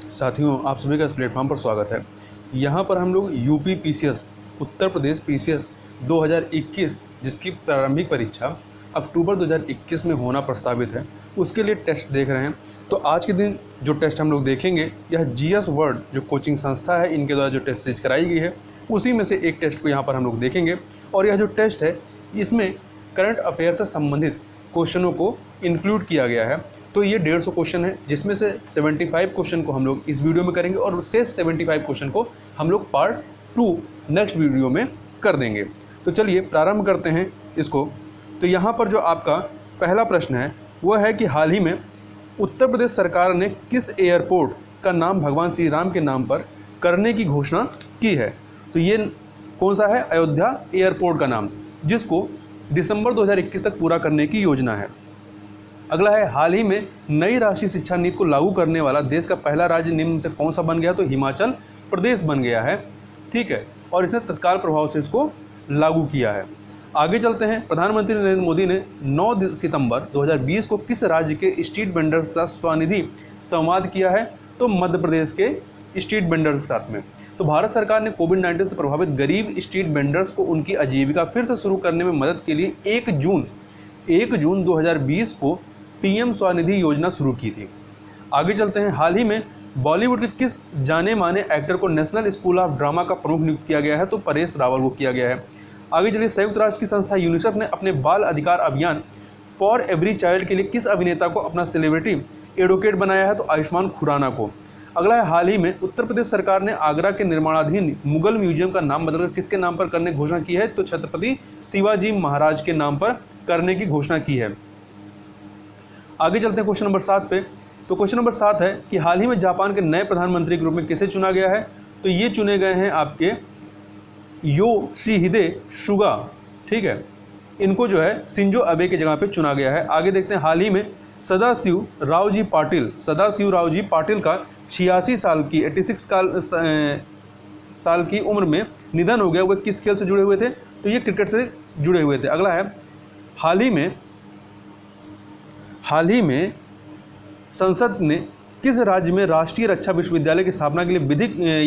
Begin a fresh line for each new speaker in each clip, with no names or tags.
साथियों, आप सभी का इस प्लेटफॉर्म पर स्वागत है। यहाँ पर हम लोग UP PCS, Uttar Pradesh PCS 2021, जिसकी प्रारंभिक परीक्षा अक्टूबर 2021 में होना प्रस्तावित है, उसके लिए टेस्ट देख रहे हैं। तो आज के दिन जो टेस्ट हम लोग देखेंगे, यह जीएस वर्ल्ड जो कोचिंग संस्था है, इनके द्वारा जो टेस्ट सीरीज कराई गई है, उसी में से एक टेस्ट को यहाँ पर हम लोग देखेंगे। और यह जो टेस्ट है, इसमें करंट अफेयर से संबंधित क्वेश्चनों को इंक्लूड किया गया है। तो ये 150 क्वेश्चन है, जिसमें से 75 क्वेश्चन को हम लोग इस वीडियो में करेंगे और शेष 75 क्वेश्चन को हम लोग पार्ट 2 नेक्स्ट वीडियो में कर देंगे। तो चलिए प्रारंभ करते हैं इसको। तो यहाँ पर जो आपका पहला प्रश्न है वह है कि हाल ही में उत्तर प्रदेश सरकार ने किस एयरपोर्ट का नाम भगवान श्री राम के नाम पर करने की घोषणा की है। तो ये कौन सा है? अयोध्या एयरपोर्ट का नाम, जिसको दिसंबर 2021 तक पूरा करने की योजना है। अगला है, हाल ही में नई राष्ट्रीय शिक्षा नीति को लागू करने वाला देश का पहला राज्य निम्न में से कौन सा बन गया? तो हिमाचल प्रदेश बन गया है। ठीक है, और इसने तत्काल प्रभाव से इसको लागू किया है। आगे चलते हैं। प्रधानमंत्री नरेंद्र मोदी ने 9 सितंबर 2020 को किस राज्य के स्ट्रीट वेंडर्स के साथ स्वनिधि संवाद किया है? तो मध्य प्रदेश के स्ट्रीट वेंडर्स के साथ में। तो भारत सरकार ने कोविड-19 से प्रभावित गरीब स्ट्रीट वेंडर्स को उनकी आजीविका फिर से शुरू करने में मदद के लिए 1 जून 2020 को पीएम स्वनिधि योजना शुरू की थी। आगे चलते हैं। हाल ही में बॉलीवुड के किस जाने माने एक्टर को नेशनल स्कूल ऑफ ड्रामा का प्रमुख नियुक्त किया गया है? तो परेश रावल को किया गया है। आगे चलिए। संयुक्त राष्ट्र की संस्था यूनिसेफ ने अपने बाल अधिकार अभियान फॉर एवरी चाइल्ड के लिए किस अभिनेता को अपना सेलिब्रिटी एडवोकेट बनाया है? तो आयुष्मान खुराना को। अगला है, हाल ही में उत्तर प्रदेश सरकार ने आगरा के निर्माणाधीन मुगल म्यूजियम का नाम बदलकर किसके नाम पर करने की घोषणा की है? तो छत्रपति शिवाजी महाराज के नाम पर करने की घोषणा की है। आगे चलते हैं क्वेश्चन नंबर 7 पे। तो क्वेश्चन नंबर 7 है कि हाल ही में जापान के नए प्रधानमंत्री के रूप में किसे चुना गया है? तो ये चुने गए हैं आपके योशिहिदे सुगा। ठीक है, इनको जो है शिंजो अबे की जगह पे चुना गया है। आगे देखते हैं। हाल ही में सदाशिव रावजी पाटिल का 86 साल की उम्र में निधन हो गया। वो किस खेल से जुड़े हुए थे? तो ये क्रिकेट से जुड़े हुए थे। अगला है, हाल ही में संसद ने किस राज्य में राष्ट्रीय रक्षा विश्वविद्यालय की स्थापना के लिए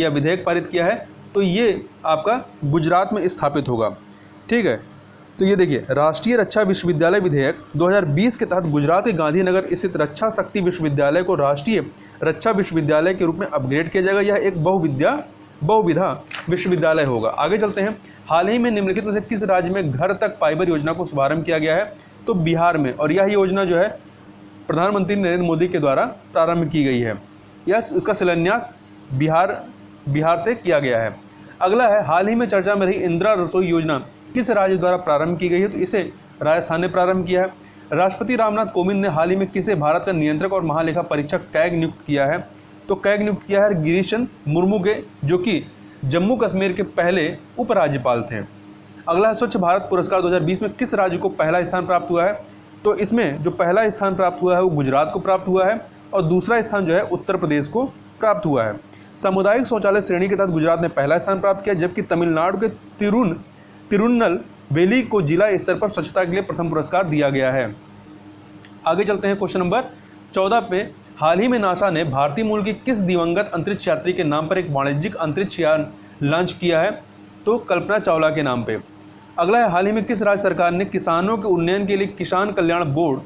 विधेयक पारित किया है? तो ये आपका गुजरात में स्थापित होगा। ठीक है, तो ये देखिए, राष्ट्रीय रक्षा विश्वविद्यालय विधेयक 2020 के तहत गुजरात के गांधीनगर स्थित रक्षा शक्ति विश्वविद्यालय को राष्ट्रीय रक्षा विश्वविद्यालय के रूप में अपग्रेड किया जाएगा। यह एक बहुविधा विश्वविद्यालय होगा। आगे चलते हैं। हाल ही में निम्नलिखित में से किस राज्य में घर तक फाइबर योजना को शुभारंभ किया गया है? तो बिहार में। और यह योजना जो है प्रधानमंत्री नरेंद्र मोदी के द्वारा प्रारंभ की गई है। इसका शिलान्यास बिहार से किया गया है। अगला है, हाल ही में चर्चा में रही इंदिरा रसोई योजना किस राज्य द्वारा प्रारंभ की गई है? तो इसे राजस्थान ने प्रारंभ किया है। राष्ट्रपति रामनाथ कोविंद ने हाल ही में किसे भारत का नियंत्रक और महालेखा परीक्षक कैग नियुक्त किया है? तो कैग नियुक्त किया है गिरीशन मुर्मू के, जो कि जम्मू कश्मीर के पहले उपराज्यपाल थे। अगला है, स्वच्छ भारत पुरस्कार 2020 में किस राज्य को पहला स्थान प्राप्त हुआ है? तो इसमें जो पहला स्थान प्राप्त हुआ है वो गुजरात को प्राप्त हुआ है, और दूसरा स्थान जो है उत्तर प्रदेश को प्राप्त हुआ है। सामुदायिक शौचालय श्रेणी के तहत गुजरात ने पहला स्थान प्राप्त किया, जबकि तमिलनाडु के तिरुनलवेली को जिला स्तर पर स्वच्छता के लिए प्रथम पुरस्कार दिया गया है। आगे चलते हैं क्वेश्चन नंबर 14 पे। हाल ही में नासा ने भारतीय मूल की किस दिवंगत अंतरिक्ष यात्री के नाम पर एक वाणिज्यिक अंतरिक्ष यान लॉन्च किया है? तो कल्पना चावला के नाम पे। अगला है, हाल ही में किस राज्य सरकार ने किसानों के उन्नयन के लिए किसान कल्याण बोर्ड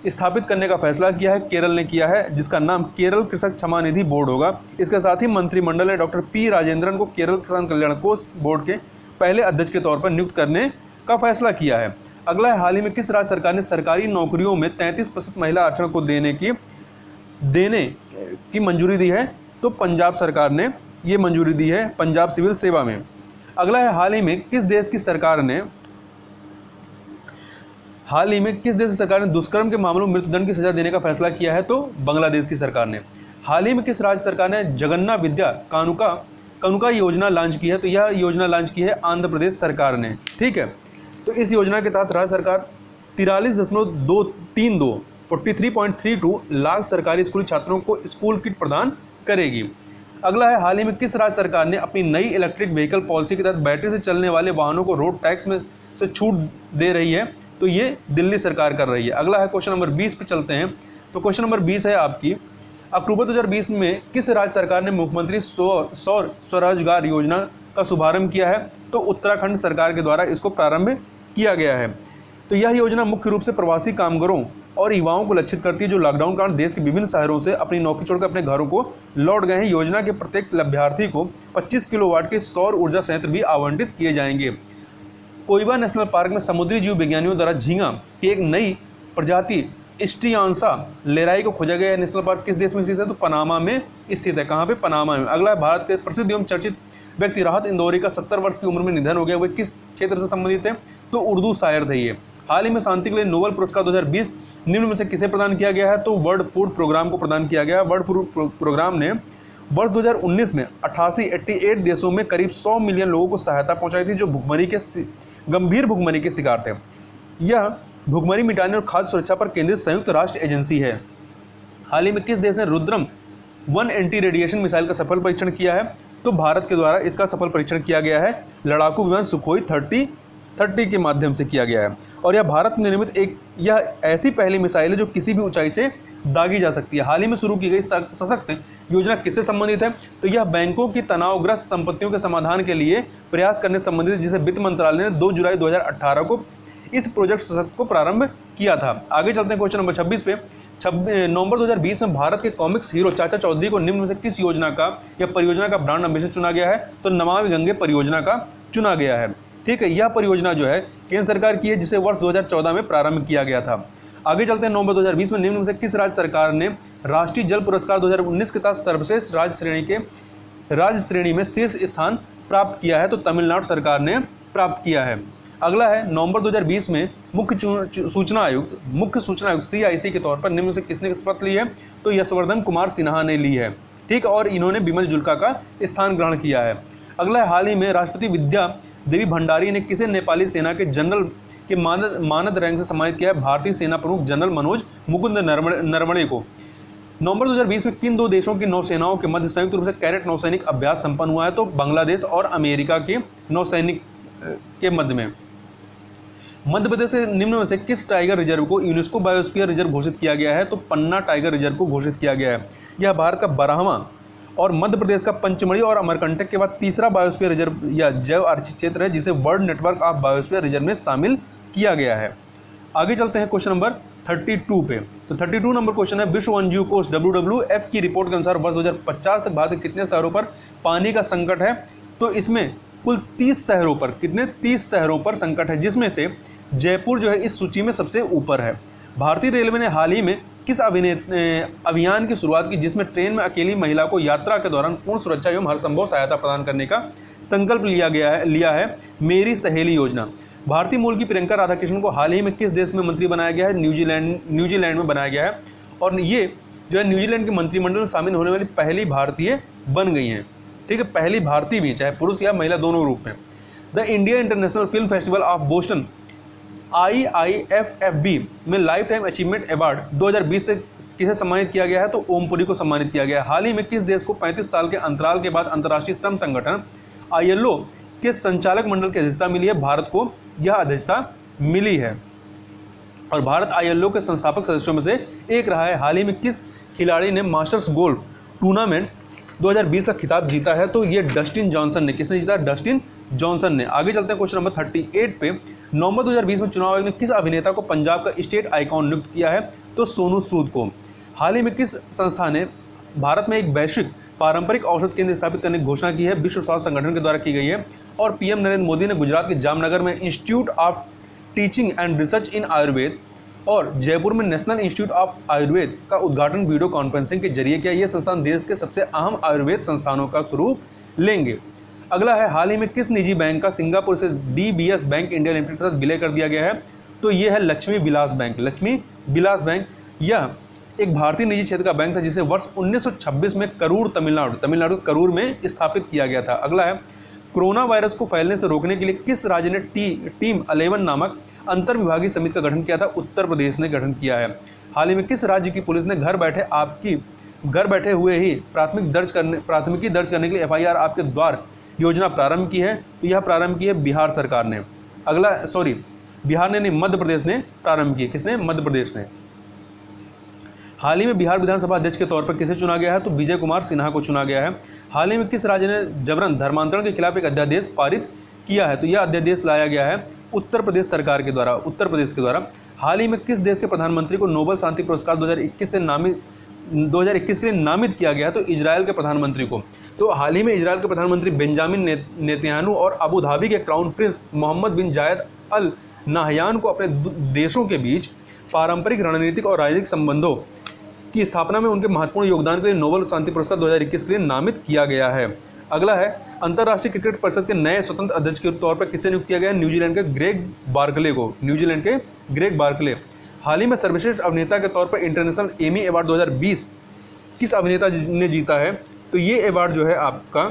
स्थापित करने का फैसला किया है? केरल ने किया है, जिसका नाम केरल कृषक क्षमा निधि बोर्ड होगा। इसके साथ ही मंत्रिमंडल ने डॉक्टर पी राजेंद्रन को केरल किसान कल्याण कोष बोर्ड के पहले अध्यक्ष के तौर पर नियुक्त करने का फैसला किया है। अगला है, हाल ही में किस राज्य सरकार ने सरकारी नौकरियों में 33% महिला आरक्षण को देने की मंजूरी दी है? तो पंजाब सरकार ने ये मंजूरी दी है, पंजाब सिविल सेवा में। अगला है, हाल ही में किस देश की सरकार ने दुष्कर्म के मामलों में मृत्युदंड की सजा देने का फैसला किया है? तो बांग्लादेश की सरकार ने। हाल ही में किस राज्य सरकार ने जगन्ना विद्या कानुका योजना लॉन्च की है? तो यह योजना लॉन्च की है आंध्र प्रदेश सरकार ने। ठीक है, तो इस योजना के तहत राज्य सरकार 43.32 लाख सरकारी स्कूली छात्रों को स्कूल किट प्रदान करेगी। अगला है, हाल ही में किस राज्य सरकार ने अपनी नई इलेक्ट्रिक व्हीकल पॉलिसी के तहत बैटरी से चलने वाले वाहनों को रोड टैक्स में से छूट दे रही है? तो ये दिल्ली सरकार कर रही है। अगला है, क्वेश्चन नंबर 20 पे चलते हैं। तो क्वेश्चन नंबर 20 है आपकी, अक्टूबर 2020 में किस राज्य सरकार ने मुख्यमंत्री सौर स्वरोजगार योजना का शुभारंभ किया है? तो उत्तराखंड सरकार के द्वारा इसको प्रारंभ किया गया है। तो यह योजना मुख्य रूप से प्रवासी कामगारों और युवाओं को लक्षित करती है जो लॉकडाउन के कारण देश के विभिन्न शहरों से अपनी नौकरी छोड़कर अपने घरों को लौट गए हैं। योजना के प्रत्येक लाभार्थी को 25 किलोवाट के सौर ऊर्जा संयंत्र भी आवंटित किए जाएंगे। कोइबा नेशनल पार्क में समुद्री जीव विज्ञानियों द्वारा झींगा की एक नई प्रजाति स्ट्रियांसा लेराई को खोजा गया है। नेशनल पार्क किस देश में स्थित है? तो पनामा में स्थित है। कहाँ पे? पनामा में। अगला है, भारत के प्रसिद्ध एवं चर्चित व्यक्ति राहत इंदौरी का 70 वर्ष की उम्र में निधन हो गया। वे किस क्षेत्र से संबंधित है? तो उर्दू शायर थे ये। हाल ही में शांति के लिए नोबेल पुरस्कार 2020 निम्न में से किसे प्रदान किया गया है? तो वर्ल्ड फूड प्रोग्राम को प्रदान किया गया है। वर्ल्ड फूड प्रोग्राम ने वर्ष 2019 में 88 देशों में करीब 100 मिलियन लोगों को सहायता पहुंचाई थी जो गंभीर भुखमरी के शिकार थे। यह भुखमरी मिटाने और खाद्य सुरक्षा पर केंद्रित संयुक्त राष्ट्र एजेंसी है। हाल ही में किस देश ने रुद्रम 1 एंटी रेडिएशन मिसाइल का सफल परीक्षण किया है? तो भारत के द्वारा इसका सफल परीक्षण किया गया है। लड़ाकू विमान सुखोई 30 के माध्यम से किया गया है और यह भारत में निर्मित यह ऐसी पहली मिसाइल है जो किसी भी ऊंचाई से दागी जा सकती है। हाल ही में शुरू की गई सशक्त योजना किससे संबंधित है? तो यह बैंकों की तनावग्रस्त संपत्तियों के समाधान के लिए प्रयास करने से संबंधित, जिसे वित्त मंत्रालय ने 2 जुलाई 2018 को इस प्रोजेक्ट सशक्त को प्रारंभ किया था। आगे चलते हैं क्वेश्चन नंबर 26 पे। नवंबर 2020 में भारत के कॉमिक्स हीरो चाचा चौधरी को निम्न में से किस योजना का या परियोजना का ब्रांड एम्बेसडर चुना गया है? तो नमामि गंगे परियोजना का चुना गया है। ठीक है, यह परियोजना जो है केंद्र सरकार की है जिसे वर्ष 2014 में प्रारंभ किया गया था। आगे चलते हैं, नवंबर 2020 में निम्न में से किस राज्य सरकार ने राष्ट्रीय जल पुरस्कार 2019 के तहत सर्वश्रेष्ठ राज्य श्रेणी में शीर्ष स्थान प्राप्त किया है? तो तमिलनाडु सरकार ने प्राप्त किया है। अगला है, नवंबर 2020 में मुख्य सूचना आयुक्त CIC के तौर पर निम्न से किसने शपथ ली है? तो यशवर्धन कुमार सिन्हा ने ली है। ठीक, और इन्होंने बिमल जुल्का का स्थान ग्रहण किया है। अगला है, हाल ही में राष्ट्रपति विद्या देवी भंडारी ने किसे नेपाली सेना के जनरल के मानद रैंक से सम्मानित किया है? भारतीय सेना प्रमुख जनरल मनोज मुकुंद नरवणे को। नवंबर 2020 में किन 2 देशों की नौसेनाओं के मध्य संयुक्त रूप से कैडेट नौसैनिक अभ्यास संपन्न हुआ है? तो बांग्लादेश और अमेरिका के नौसैनिक के मध्य में। मध्य प्रदेश से निम्न में से किस टाइगर रिजर्व को यूनेस्को बायोस्फीयर रिजर्व घोषित किया गया है? तो पन्ना टाइगर रिजर्व को घोषित किया गया है। यह भारत का 12वां और मध्य प्रदेश का पंचमढ़ी और अमरकंटक के बाद तीसरा बायोस्फीयर रिजर्व या जैव आरक्षित क्षेत्र है जिसे world network of biosphere reserve में शामिल किया गया है। आगे चलते हैं क्वेश्चन नंबर 32 पे। तो 32 नंबर क्वेश्चन है, विश्व वन्यजीव कोष WWF की रिपोर्ट के अनुसार वर्ष 2050 तक भारत के कितने शहरों पर पानी का संकट है? तो इसमें कुल 30 शहरों पर, कितने? 30 शहरों पर संकट है, जिसमें से जयपुर जो है इस सूची में सबसे ऊपर है। भारतीय रेलवे ने हाल ही में किस अभियान की शुरुआत की जिसमें ट्रेन में अकेली महिला को यात्रा के दौरान पूर्ण सुरक्षा एवं हर संभव सहायता प्रदान करने का संकल्प लिया है? मेरी सहेली योजना। भारतीय मूल की प्रियंका राधाकृष्णन को हाल ही में किस देश में मंत्री बनाया गया है? न्यूजीलैंड में बनाया गया है और ये जो है न्यूजीलैंड के मंत्रिमंडल में शामिल होने वाली पहली भारतीय बन गई हैं। ठीक है, पहली भारतीय भी, चाहे पुरुष या महिला दोनों रूप में। The India international film festival of Boston IIFFB में लाइफ टाइम अचीवमेंट अवार्ड 2020 से किसे सम्मानित किया गया है? तो ओमपुरी को सम्मानित किया गया है। हाल ही में किस देश को 35 साल के अंतराल के बाद अंतर्राष्ट्रीय श्रम संगठन ILO के संचालक मंडल की अध्यक्षता मिली है? भारत को यह अध्यक्षता मिली है और भारत ILO के संस्थापक सदस्यों में से एक रहा है। हाल ही में किस खिलाड़ी ने मास्टर्स गोल्फ टूर्नामेंट 2020 का खिताब जीता है? तो ये डस्टिन जॉनसन ने। किसने जीता? डस्टिन जॉनसन ने। आगे चलते हैं क्वेश्चन नंबर 38 पे। नवंबर 2020 में चुनाव आयोग ने किस अभिनेता को पंजाब का स्टेट आइकॉन नियुक्त किया है? तो सोनू सूद को। हाल ही में किस संस्था ने भारत में एक वैश्विक पारंपरिक औषध केंद्र स्थापित करने की घोषणा की है? विश्व स्वास्थ्य संगठन के द्वारा की गई है। और PM नरेंद्र मोदी ने गुजरात के जामनगर में institute of teaching and research इन आयुर्वेद और जयपुर में नेशनल इंस्टीट्यूट ऑफ आयुर्वेद का उद्घाटन वीडियो कॉन्फ्रेंसिंग के जरिए किया। यह संस्थान देश के सबसे अहम आयुर्वेद संस्थानों का स्वरूप लेंगे। अगला है, हाल ही में किस निजी बैंक का सिंगापुर से DBS बैंक इंडिया लिमिटेड के साथ विलय कर दिया गया है? तो यह है लक्ष्मी विलास बैंक। लक्ष्मी विलास बैंक यह एक भारतीय निजी क्षेत्र का बैंक था जिसे वर्ष 1926 में करूर तमिलनाडु करूर में स्थापित किया गया था। अगला है, कोरोना वायरस को फैलने से रोकने के लिए किस राज्य ने टीम 11 नामक अंतर विभागीय समिति का गठन किया था? उत्तर प्रदेश ने गठन किया है। हाल ही में किस राज्य की पुलिस ने घर बैठे हुए ही प्राथमिकी दर्ज करने के लिए FIR आपके द्वार योजना प्रारंभ की है? तो यह प्रारंभ की है बिहार सरकार ने। बिहार ने नहीं, मध्य प्रदेश ने प्रारंभ की। किसने? मध्य प्रदेश ने। हाल ही में बिहार विधानसभा अध्यक्ष के तौर पर किसे चुना गया है? तो विजय कुमार सिन्हा को चुना गया है। हाल ही में किस राज्य ने जबरन धर्मांतरण के खिलाफ एक अध्यादेश पारित किया है? तो यह अध्यादेश लाया गया है उत्तर प्रदेश सरकार के द्वारा, उत्तर प्रदेश के द्वारा। हाल ही में किस देश के प्रधानमंत्री को नोबेल शांति पुरस्कार 2021 के लिए नामित किया गया? तो इजराइल के प्रधानमंत्री को। तो हाल ही में इजराइल के प्रधानमंत्री बेंजामिन नेतन्याहू और अबू धाबी के क्राउन प्रिंस मोहम्मद बिन जायद अल नाहयान को अपने देशों के बीच पारंपरिक रणनीतिक और राजनीतिक संबंधों की स्थापना में उनके महत्वपूर्ण योगदान के लिए नोबेल शांति पुरस्कार 2021 के लिए नामित किया गया है। अगला है अंतर्राष्ट्रीय क्रिकेट परिषद के नए स्वतंत्र अध्यक्ष के तौर पर किसे नियुक्त किया गया है? न्यूजीलैंड के ग्रेग बार्कले को। न्यूजीलैंड के ग्रेग बार्कले। हाल ही में सर्वश्रेष्ठ अभिनेता के तौर पर इंटरनेशनल एमी अवार्ड 2020 किस अभिनेता ने जीता है? तो ये अवार्ड जो है आपका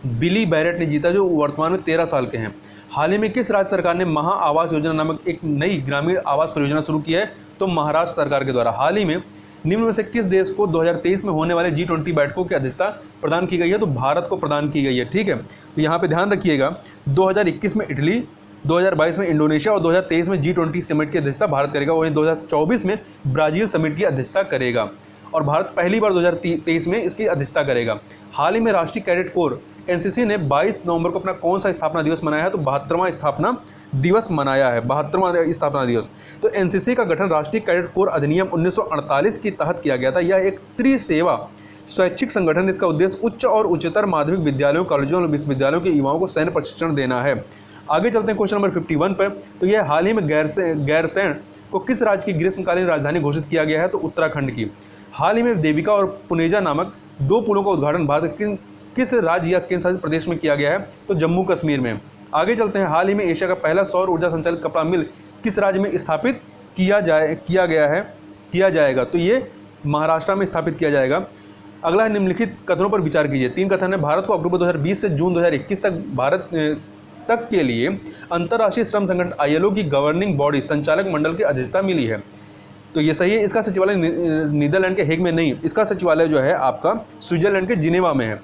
बिली बैरेट ने जीता, जो वर्तमान में 13 साल के हैं। हाल ही में किस राज्य सरकार ने महा आवास योजना नामक एक नई ग्रामीण आवास परियोजना शुरू की है? तो महाराष्ट्र सरकार के द्वारा। हाल ही में निम्न में से किस देश को 2023 में होने वाले G20 बैठकों की अध्यक्षता प्रदान की गई है? तो भारत को प्रदान की गई है। ठीक है, तो यहाँ पे ध्यान रखिएगा 2021 में इटली, 2022 में इंडोनेशिया और 2023 में G20 समिट की अध्यक्षता भारत करेगा। वहीं 2024 में ब्राजील समिट की अध्यक्षता करेगा और भारत पहली बार 2023 में इसकी अध्यक्षता करेगा। हाल ही में राष्ट्रीय कैडेट कोर एनसीसी ने 22 नवंबर को अपना कौन सा स्थापना दिवस मनाया है? तो 72वां स्थापना दिवस मनाया है, 72वां स्थापना दिवस। तो एनसीसी का गठन राष्ट्रीय कैडेट कोर अधिनियम 1948 के तहत किया गया था। यह एक त्रिसेवा स्वैच्छिक संगठन, इसका उद्देश्य उच्च और उच्चतर माध्यमिक विद्यालयों, कॉलेजों और विश्वविद्यालयों के युवाओं को सैन्य प्रशिक्षण देना है। आगे चलते हैं क्वेश्चन नंबर 51 पर। तो यह हाल ही में गैरसैंण को किस राज्य की ग्रीष्मकालीन राजधानी घोषित किया गया है? तो उत्तराखंड की। हाल ही में देविका और पुनेजा नामक 2 पुलों का उद्घाटन भारत के किस राज्य या केंद्र शासित प्रदेश में किया गया है? तो जम्मू कश्मीर में। आगे चलते हैं, हाल ही में एशिया का पहला सौर ऊर्जा संचालित कपड़ा मिल किस राज्य में स्थापित किया जाएगा? तो ये महाराष्ट्र में स्थापित किया जाएगा। अगला है निम्नलिखित कथनों पर विचार कीजिए। 3 कथन है। भारत को अक्टूबर 2020 से जून 2021 तक के लिए अंतर्राष्ट्रीय श्रम संगठन ILO की गवर्निंग बॉडी संचालक मंडल की अध्यक्षता मिली है। तो ये सही है। इसका सचिवालय नीदरलैंड के हेग में नहीं, इसका सचिवालय जो है आपका स्विट्जरलैंड के जिनेवा में है।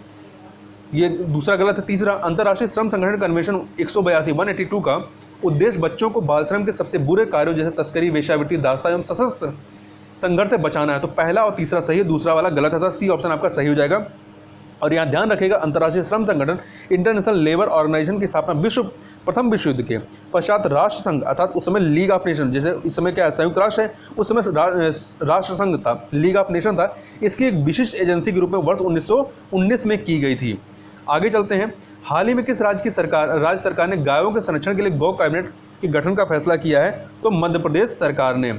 ये दूसरा गलत है। तीसरा, अंतर्राष्ट्रीय श्रम संगठन कन्वेंशन 182 का उद्देश्य बच्चों को बाल श्रम के सबसे बुरे कार्यों जैसे तस्करी, वेश्यावृत्ति, दास्तां एवं सशस्त्र संघर्ष से बचाना है। तो पहला और तीसरा सही है, दूसरा वाला गलत है। सी ऑप्शन आपका सही हो जाएगा। और यहाँ ध्यान रखिएगा, अंतर्राष्ट्रीय श्रम संगठन इंटरनेशनल लेबर ऑर्गेनाइजेशन की स्थापना प्रथम विश्व युद्ध के पश्चात राष्ट्र संघ, अर्थात उस समय लीग ऑफ नेशन, जैसे इस समय क्या है संयुक्त राष्ट्र है, उस समय राष्ट्र संघ था, लीग ऑफ नेशन था, इसकी एक विशिष्ट एजेंसी के रूप में वर्ष 1919 में की गई थी। आगे चलते हैं, हाल ही में किस राज्य सरकार ने गायों के संरक्षण के लिए गौ कैबिनेट के गठन का फैसला किया है? तो मध्य प्रदेश सरकार ने।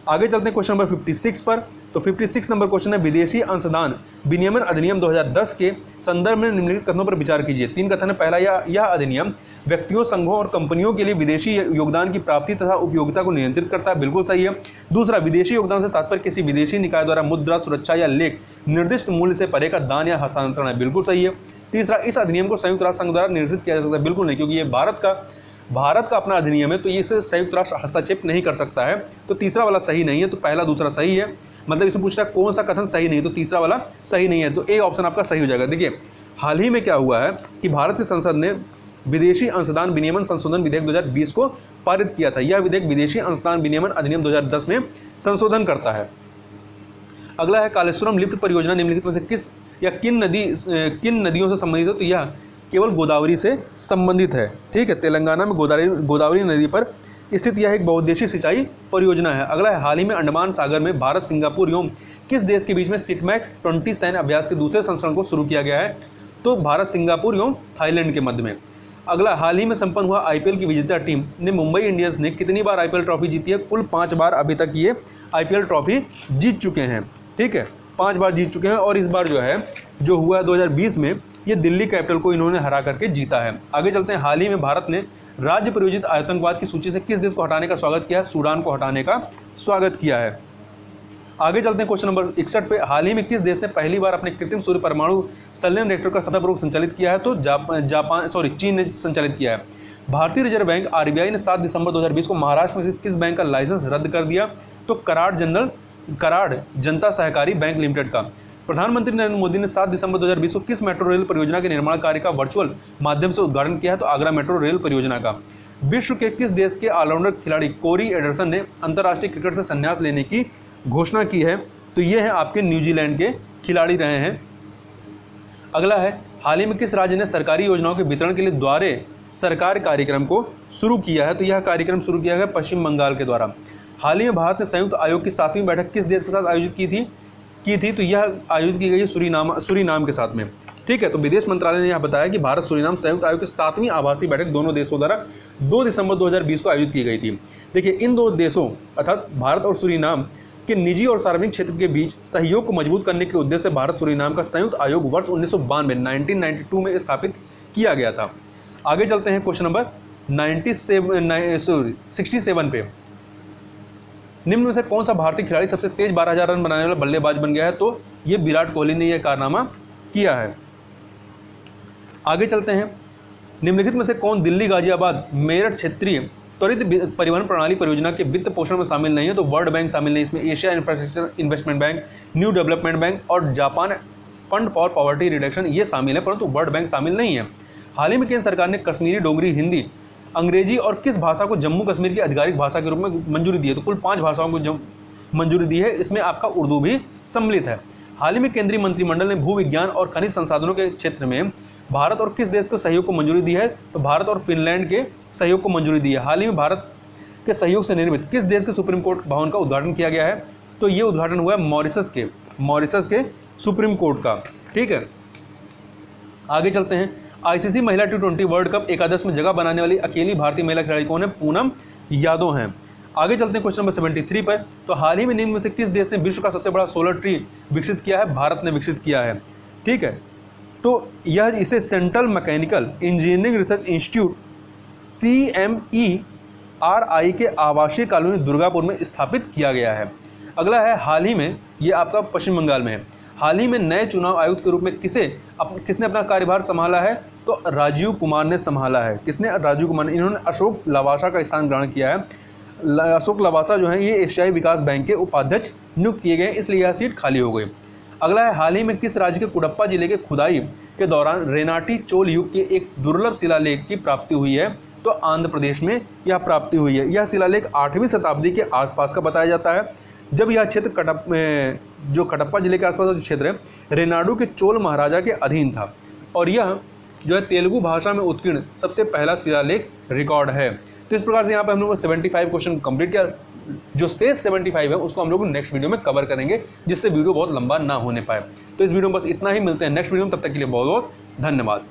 आगे चलते हैं क्वेश्चन नंबर 56 पर। तो 56 नंबर क्वेश्चन है, विदेशी अंशदान विनियमन अधिनियम 2010 के संदर्भ में निम्नलिखित कथनों पर विचार कीजिए। 3 कथन है। पहला, यह अधिनियम व्यक्तियों, संघों और कंपनियों के लिए विदेशी योगदान की प्राप्ति तथा उपयोगिता को नियंत्रित करता है, बिल्कुल सही है। दूसरा, विदेशी योगदान से तात्पर्य किसी विदेशी निकाय द्वारा मुद्रा, सुरक्षा या लेख निर्दिष्ट मूल्य से परे का दान या हस्तांतरण है, बिल्कुल सही है। तीसरा, इस अधिनियम को संयुक्त राष्ट्र संघ द्वारा निर्देशित किया जा सकता है, बिल्कुल नहीं, क्योंकि ये भारत का अपना अधिनियम है, तो ये इसे संयुक्त राष्ट्र हस्तक्षेप नहीं कर सकता है। तो तीसरा वाला सही नहीं है। तो पहला दूसरा सही है, मतलब इसे पूछ रहा है कौन सा कथन सही नहीं है, तो तीसरा वाला सही नहीं है। तो ए ऑप्शन आपका सही हो जाएगा। देखिए, हाल ही में क्या हुआ है कि भारत की संसद ने विदेशी अंशदान विनियमन संशोधन विधेयक 2020 को पारित किया था। यह विधेयक विदेशी अंशदान विनियमन अधिनियम 2010 में संशोधन करता है। अगला है, कालेश्वरम लिफ्ट परियोजना निम्नलिखित में से किस या किन नदियों से संबंधित है? तो यह केवल गोदावरी से संबंधित है। ठीक है, तेलंगाना में गोदावरी नदी पर स्थित यह एक बहुउद्देशीय सिंचाई परियोजना है। अगला है, हाल ही में अंडमान सागर में भारत, सिंगापुर एवं किस देश के बीच में सिटमैक्स 20 सैन्य अभ्यास के दूसरे संस्करण को शुरू किया गया है? तो भारत, सिंगापुर एवं थाईलैंड के मध्य में। अगला, हाल ही में संपन्न हुआ IPL की विजेता टीम ने मुंबई इंडियंस ने कितनी बार IPL ट्रॉफी जीती है? कुल 5 बार अभी तक ये IPL ट्रॉफी जीत चुके हैं। ठीक है, 5 बार जीत चुके हैं और इस बार जो हुआ है 2020 में, ये दिल्ली कैपिटल को इन्होंने हरा करके जीता है। आगे चलते हैं, हाल ही में भारत ने राज्य प्रायोजित आतंकवाद की सूची से किस देश को हटाने का स्वागत किया है? सूडान को हटाने का स्वागत किया है। आगे चलते हैं क्वेश्चन नंबर 61 पे। हाल ही में किस देश ने पहली बार अपने कृत्रिम सूर्य परमाणु संलयन रिएक्टर का सफलतापूर्वक संचालित किया है? तो चीन ने संचालित किया है। भारतीय रिजर्व बैंक RBI ने 7 दिसंबर 2020 को महाराष्ट्र में किस बैंक का लाइसेंस रद्द कर दिया? तो कराड़ जनता सहकारी बैंक लिमिटेड का। प्रधानमंत्री नरेंद्र मोदी ने 7 दिसंबर 2020 को किस मेट्रो रेल परियोजना के निर्माण कार्य का वर्चुअल माध्यम से उद्घाटन किया है? तो आगरा मेट्रो रेल परियोजना का। विश्व के किस देश के ऑलराउंडर खिलाड़ी कोरी एंडरसन ने अंतर्राष्ट्रीय क्रिकेट से संन्यास लेने की घोषणा की है, तो ये है आपके न्यूजीलैंड के खिलाड़ी रहे हैं। अगला है, हाल ही में किस राज्य ने सरकारी योजनाओं के वितरण के लिए द्वारे सरकार कार्यक्रम को शुरू किया है? तो यह कार्यक्रम शुरू किया गया पश्चिम बंगाल के द्वारा। हाल ही में भारत ने संयुक्त आयोग की 7वीं बैठक किस देश के साथ आयोजित की थी? तो यह आयोजित की गई है सूरीनाम के साथ में। ठीक है, तो विदेश मंत्रालय ने यह बताया कि भारत सूरीनाम संयुक्त आयोग की 7वीं आभासी बैठक दोनों देशों द्वारा 2 दिसंबर 2020 को आयोजित की गई थी। देखिए, इन दो देशों अर्थात भारत और सूरीनाम के निजी और सार्वजनिक क्षेत्र के बीच सहयोग को मजबूत करने के उद्देश्य से भारत सूरीनाम का संयुक्त आयोग वर्ष 1992 में स्थापित किया गया था। आगे चलते हैं क्वेश्चन नंबर 67 पे। निम्न में से कौन सा भारतीय खिलाड़ी सबसे तेज 12,000 रन बनाने वाला बल्लेबाज बन गया है? तो ये विराट कोहली ने यह कारनामा किया है। आगे चलते हैं, निम्नलिखित में से कौन दिल्ली गाजियाबाद मेरठ क्षेत्रीय त्वरित परिवहन प्रणाली परियोजना के वित्त पोषण में शामिल नहीं है? तो वर्ल्ड बैंक शामिल नहीं, इसमें Asia infrastructure investment bank, new development bank और Japan fund for poverty reduction ये शामिल है, परंतु वर्ल्ड बैंक शामिल नहीं है। हाल ही में केंद्र सरकार ने कश्मीरी, डोगरी, हिंदी, अंग्रेजी और किस भाषा को जम्मू कश्मीर की आधिकारिक भाषा के रूप में मंजूरी दी है? तो कुल 5 भाषाओं को मंजूरी दी है, इसमें आपका उर्दू भी सम्मिलित है। हाल ही में केंद्रीय मंत्रिमंडल ने भू विज्ञान और खनिज संसाधनों के क्षेत्र में भारत और किस देश को सहयोग को मंजूरी दी है? तो भारत और फिनलैंड के सहयोग को मंजूरी दी है। हाल ही में भारत के सहयोग से निर्मित किस देश के सुप्रीम कोर्ट भवन का उद्घाटन किया गया है? तो ये उद्घाटन हुआ है मॉरिशस के सुप्रीम कोर्ट का। ठीक है, आगे चलते हैं। आईसीसी महिला T20 वर्ल्ड कप एकादश में जगह बनाने वाली अकेली भारतीय महिला खिलाड़ी कौन है? पूनम यादव हैं। आगे चलते हैं क्वेश्चन नंबर 73 पर। तो हाल ही में निम्न में से किस देश ने विश्व का सबसे बड़ा सोलर ट्री विकसित किया है? भारत ने विकसित किया है। ठीक है, तो यह इसे central mechanical engineering research institute CMERI के आवासीय कॉलोनी दुर्गापुर में स्थापित किया गया है। अगला है, हाल ही में, ये आपका पश्चिम बंगाल में है, हाल ही में नए चुनाव आयुक्त के रूप में किसने अपना कार्यभार संभाला है? तो राजीव कुमार ने संभाला है। किसने? राजीव कुमार ने। इन्होंने अशोक लवासा का स्थान ग्रहण किया है। अशोक लवासा जो है ये एशियाई विकास बैंक के उपाध्यक्ष नियुक्त किए गए, इसलिए यह सीट खाली हो गई। अगला है, हाल ही में किस राज्य के कुडप्पा जिले के खुदाई के दौरान रेनाटी चोल युग के एक दुर्लभ शिलालेख की प्राप्ति हुई है? तो आंध्र प्रदेश में यह प्राप्ति हुई है। यह शिलालेख 8वीं शताब्दी के आसपास का बताया जाता है, जब यह क्षेत्र कटप्पा जिले के आसपास का जो क्षेत्र है रेनाडू के चोल महाराजा के अधीन था, और यह जो है तेलुगु भाषा में उत्कीर्ण सबसे पहला शिलालेख रिकॉर्ड है। तो इस प्रकार से यहाँ पे हम लोग 75 क्वेश्चन कंप्लीट किया। जो शेष 75 है उसको हम लोग नेक्स्ट वीडियो में कवर करेंगे, जिससे वीडियो बहुत लंबा ना होने पाए। तो इस वीडियो में बस इतना ही, मिलते हैं नेक्स्ट वीडियो में, तब तक के लिए बहुत बहुत धन्यवाद।